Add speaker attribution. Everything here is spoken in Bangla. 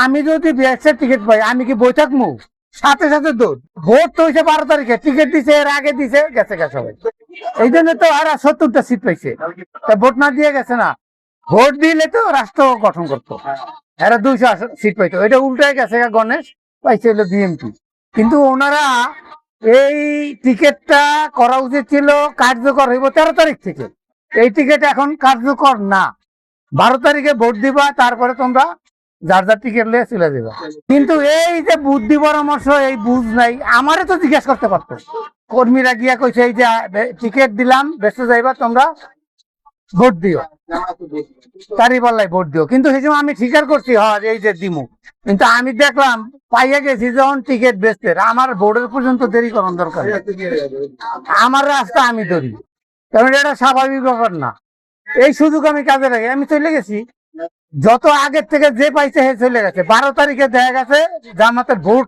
Speaker 1: আমি যদি বিএসএর টিকিট পাই আমি কি বই থাকবো? সাথে সাথে দৌড়। ভোট তো হয়েছে 12 তারিখে, টিকিট দিছে এর আগে দিছে, গেছে সবাই। এই জন্য তো আর 70টা সিট পাইছে। তা ভোট না দিয়ে গেছে না, ভোট দিলে তো রাষ্ট্র গঠন করতো, এরা 200 সিট পাইতো। এটা উল্টায় গেছে, গণেশ পাইছে হলো বিএনপি। কিন্তু ওনারা এই টিকিটটা করা উচিত ছিল কার্যকর হইব 13 তারিখ থেকে। এই টিকিট এখন কার্যকর না। 12 তারিখে ভোট দিবা, তারপরে তোমরা যার যার টিকিট নিয়ে চলে যাবা। কিন্তু এই যে বুদ্ধি পরামর্শ, এই বুঝ নাই। আমারে তো জিজ্ঞেস করতে পারতো, কর্মীরা গিয়া কইছে এই যে টিকিট দিলাম, বেঁচে যাইবা, তোমরা ভোট দিও, তারই পাল্লায় ভোট দিও। কিন্তু সেই সময় আমি স্বীকার করছি, হ্যাঁ এই যে দিমু। কিন্তু আমি দেখলাম পাইয়া গেছি যখন টিকিট বেচতে, আমার ভোটের পর্যন্ত দেরি করার দরকার, আমার রাস্তা আমি ধরি, কারণ এটা স্বাভাবিক ব্যাপার না। এই সুযোগ আমি কাজে রাখি, আমি চলে গেছি। যত আগের থেকে যে পাইছে সে চলে গেছে। 12 তারিখে দেখা গেছে জামাতের ভোট